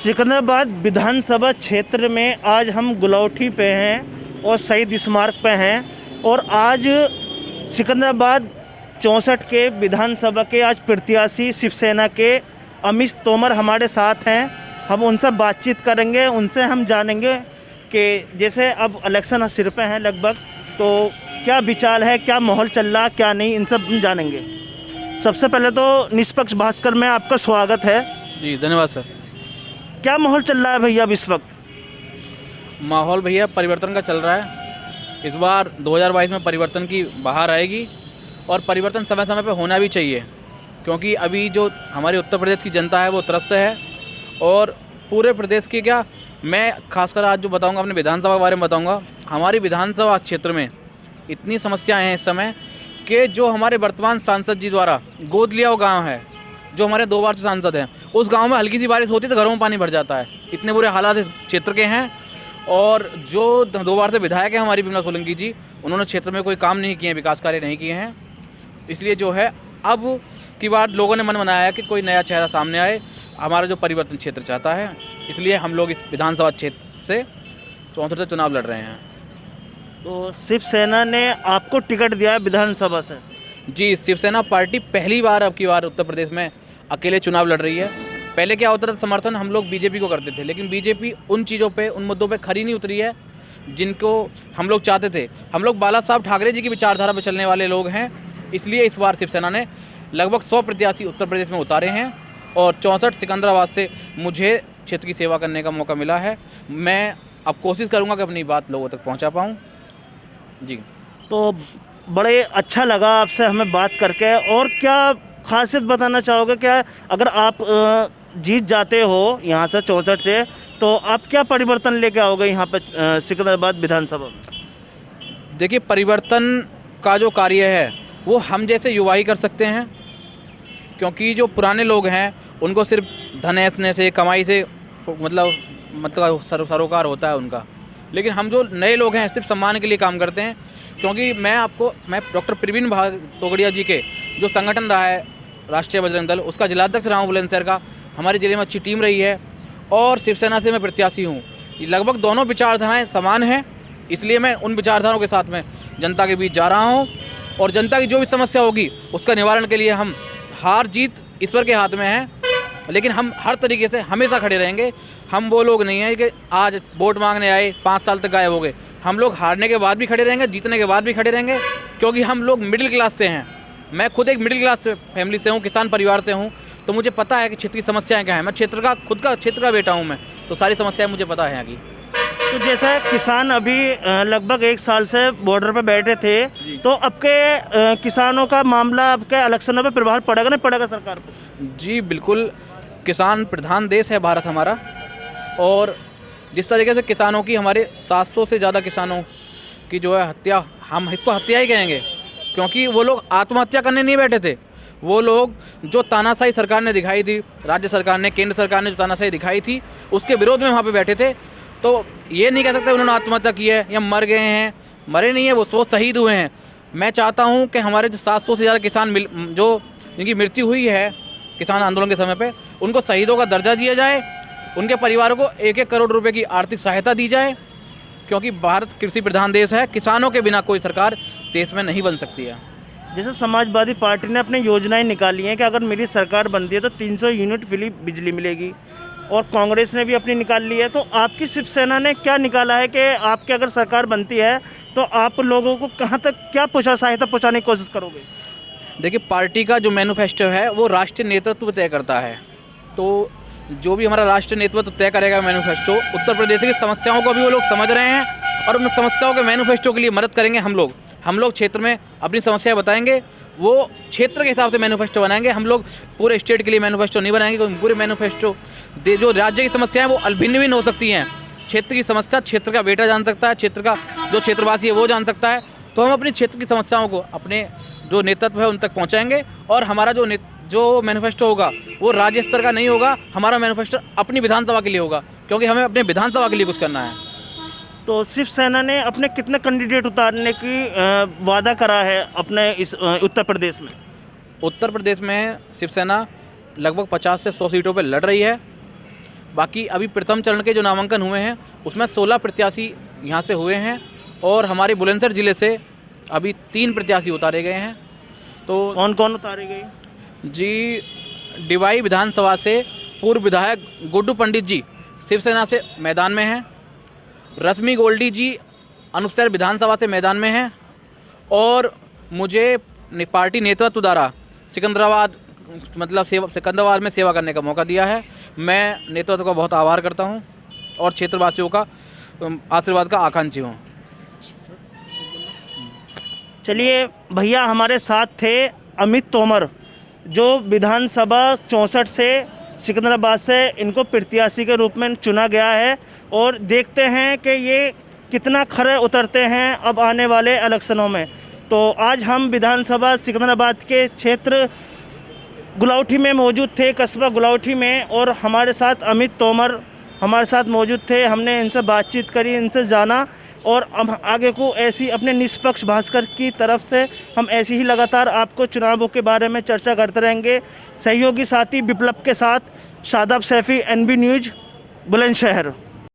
सिकंदराबाद विधानसभा क्षेत्र में आज हम गुलौठी पे हैं और शहीद स्मारक पे हैं और आज सिकंदराबाद 64 के विधानसभा के आज प्रत्याशी शिवसेना के अमित तोमर हमारे साथ हैं। हम उनसे बातचीत करेंगे, उनसे हम जानेंगे कि जैसे अब इलेक्शन सिर पे हैं लगभग, तो क्या विचार है, क्या माहौल चल रहा, क्या नहीं, इन सब जानेंगे। सबसे पहले तो निष्पक्ष भास्कर में आपका स्वागत है। जी धन्यवाद सर। क्या माहौल चल रहा है भैया अब इस वक्त? माहौल भैया परिवर्तन का चल रहा है। इस बार 2022 में परिवर्तन की बहार आएगी और परिवर्तन समय समय पर होना भी चाहिए, क्योंकि अभी जो हमारे उत्तर प्रदेश की जनता है वो त्रस्त है और पूरे प्रदेश की क्या, मैं खासकर आज जो बताऊंगा अपने विधानसभा के बारे में बताऊंगा। हमारी विधानसभा क्षेत्र में इतनी समस्याएं हैं इस समय कि जो हमारे वर्तमान सांसद जी द्वारा गोद लिया वो गाँव है, जो हमारे 2 बार से सांसद हैं, उस गांव में हल्की सी बारिश होती है तो घरों में पानी भर जाता है। इतने बुरे हालात इस क्षेत्र के हैं। और जो 2 बार से विधायक हैं हमारी विमला सोलंकी जी, उन्होंने क्षेत्र में कोई काम नहीं किए हैं, विकास कार्य नहीं किए हैं। इसलिए जो है अब की बार लोगों ने मन बनाया है कि कोई नया चेहरा सामने आए, हमारा जो परिवर्तन क्षेत्र चाहता है। इसलिए हम लोग इस विधानसभा क्षेत्र से 64 से चुनाव लड़ रहे हैं। तो शिवसेना ने आपको टिकट दिया है विधानसभा से? जी, शिवसेना पार्टी पहली बार अब की बार उत्तर प्रदेश में अकेले चुनाव लड़ रही है। पहले क्या होता था, समर्थन हम लोग बीजेपी को करते थे, लेकिन बीजेपी उन चीज़ों पे, उन मुद्दों पे खरी नहीं उतरी है जिनको हम लोग चाहते थे। हम लोग बाला साहब ठाकरे जी की विचारधारा पर चलने वाले लोग हैं। इसलिए इस बार शिवसेना ने लगभग 100 प्रत्याशी उत्तर प्रदेश में उतारे हैं और 64 सिकंदराबाद से मुझे क्षेत्र की सेवा करने का मौका मिला है। मैं अब कोशिश करूँगा कि अपनी बात लोगों तक पहुँचा पाऊँ। जी, तो बड़े अच्छा लगा आपसे हमें बात करके। और क्या खासियत बताना चाहोगे? क्या अगर आप जीत जाते हो यहाँ से 64 से, तो आप क्या परिवर्तन लेके आओगे यहाँ पे सिकंदराबाद विधानसभा में? देखिए, परिवर्तन का जो कार्य है वो हम जैसे युवा ही कर सकते हैं, क्योंकि जो पुराने लोग हैं उनको सिर्फ धन ऐसने से, कमाई से मतलब सरोकार होता है उनका। लेकिन हम जो नए लोग हैं सिर्फ सम्मान के लिए काम करते हैं। क्योंकि मैं डॉक्टर प्रवीण तोगड़िया जी के जो संगठन रहा है राष्ट्रीय बजरंग दल, उसका जिलाध्यक्ष रहा हूँ बुलंदशहर का। हमारे ज़िले में अच्छी टीम रही है और शिवसेना से मैं प्रत्याशी हूँ। लगभग दोनों विचारधाराएं समान हैं, इसलिए मैं उन विचारधाराओं के साथ में जनता के बीच जा रहा हूँ और जनता की जो भी समस्या होगी उसका निवारण के लिए हम, हार जीत ईश्वर के हाथ में है, लेकिन हम हर तरीके से हमेशा खड़े रहेंगे। हम वो लोग नहीं हैं कि आज वोट मांगने आए 5 साल तक गायब हो गए। हम लोग हारने के बाद भी खड़े रहेंगे, जीतने के बाद भी खड़े रहेंगे, क्योंकि हम लोग मिडिल क्लास से हैं। मैं खुद एक मिडिल क्लास फैमिली से हूँ, किसान परिवार से हूँ, तो मुझे पता है कि क्षेत्र की समस्याएं क्या हैं। मैं खुद का क्षेत्र का बेटा हूँ मैं, तो सारी समस्याएं मुझे पता है यहाँ की। तो जैसे किसान अभी लगभग 1 साल से बॉर्डर पर बैठे थे, तो अब के किसानों का मामला अब के इलेक्शनों पर प्रभाव पड़ेगा नहीं पड़ेगा सरकार पर? जी बिल्कुल, किसान प्रधान देश है भारत हमारा। और जिस तरीके से किसानों की, हमारे 700 से ज़्यादा किसानों की जो है हत्या, हम इसको हत्या ही कहेंगे, क्योंकि वो लोग आत्महत्या करने नहीं बैठे थे। वो लोग जो तानाशाही सरकार ने दिखाई थी, राज्य सरकार ने, केंद्र सरकार ने जो तानाशाही दिखाई थी, उसके विरोध में वहाँ पे बैठे थे। तो ये नहीं कह सकते उन्होंने आत्महत्या की है या मर गए हैं। मरे नहीं है वो शहीद हुए हैं। मैं चाहता हूँ कि हमारे जो 700 से ज़्यादा किसान जो जिनकी मृत्यु हुई है किसान आंदोलन के समय पे, उनको शहीदों का दर्जा दिया जाए, उनके परिवारों को 1-1 करोड़ रुपए की आर्थिक सहायता दी जाए, क्योंकि भारत कृषि प्रधान देश है। किसानों के बिना कोई सरकार देश में नहीं बन सकती है। जैसे समाजवादी पार्टी ने अपनी योजनाएं निकाली हैं कि अगर मेरी सरकार बनती है तो 300 यूनिट फ्री बिजली मिलेगी, और कांग्रेस ने भी अपनी निकाल ली है। तो आपकी शिवसेना ने क्या निकाला है कि आपकी अगर सरकार बनती है तो आप लोगों को कहाँ तक क्या सहायता पहुँचाने की कोशिश करोगे? देखिए, पार्टी का जो मैनिफेस्टो है वो राष्ट्रीय नेतृत्व तय करता है। तो जो भी हमारा राष्ट्रीय नेतृत्व तय करेगा मैनिफेस्टो, उत्तर प्रदेश की समस्याओं को भी वो लोग समझ रहे हैं और उन समस्याओं के मैनिफेस्टो के लिए मदद करेंगे। हम लोग क्षेत्र में अपनी समस्याएं बताएंगे, वो क्षेत्र के हिसाब से मैनिफेस्टो बनाएंगे। हम लोग पूरे स्टेट के लिए मैनिफेस्टो नहीं बनाएंगे, क्योंकि पूरे मैनिफेस्टो जो राज्य की समस्याएं वो भिन्न हो सकती हैं। क्षेत्र की समस्या क्षेत्र का बेटा जान सकता है, क्षेत्र का जो क्षेत्रवासी है वो जान सकता है। तो हम अपने क्षेत्र की समस्याओं को अपने जो नेतृत्व है उन तक पहुँचाएँगे और हमारा जो मैनिफेस्टो होगा वो राज्य स्तर का नहीं होगा। हमारा मैनिफेस्टो अपनी विधानसभा के लिए होगा, क्योंकि हमें अपने विधानसभा के लिए कुछ करना है। तो शिवसेना ने अपने कितने कैंडिडेट उतारने की वादा करा है अपने इस उत्तर प्रदेश में? उत्तर प्रदेश में शिवसेना लगभग 50 से 100 सीटों पर लड़ रही है। बाकी अभी प्रथम चरण के जो नामांकन हुए हैं उसमें 16 प्रत्याशी यहाँ से हुए हैं और हमारे बुलंदशहर ज़िले से अभी 3 प्रत्याशी उतारे गए हैं। तो कौन कौन उतारे गए? जी, डिवाई विधानसभा से पूर्व विधायक गुड्डू पंडित जी शिवसेना से मैदान में हैं, रश्मि गोल्डी जी अनुपशहर विधानसभा से मैदान में हैं और मुझे पार्टी नेतृत्व द्वारा सिकंदराबाद सिकंदराबाद में सेवा करने का मौका दिया है। मैं नेतृत्व का बहुत आभार करता हूं और क्षेत्रवासियों का आशीर्वाद का आकांक्षी हूं। चलिए, भैया हमारे साथ थे अमित तोमर, जो विधानसभा 64 से सिकंदराबाद से इनको प्रत्याशी के रूप में चुना गया है और देखते हैं कि ये कितना खरे उतरते हैं अब आने वाले इलेक्शनों में। तो आज हम विधानसभा सिकंदराबाद के क्षेत्र गुलाउठी में मौजूद थे, कस्बा गुलाउठी में, और हमारे साथ अमित तोमर हमारे साथ मौजूद थे। हमने इनसे बातचीत करी, इनसे जाना और हम आगे को ऐसी अपने निष्पक्ष भास्कर की तरफ से हम ऐसी ही लगातार आपको चुनावों के बारे में चर्चा करते रहेंगे। सहयोगी साथी विप्लव के साथ शादाब सैफी, NB न्यूज़, बुलंदशहर।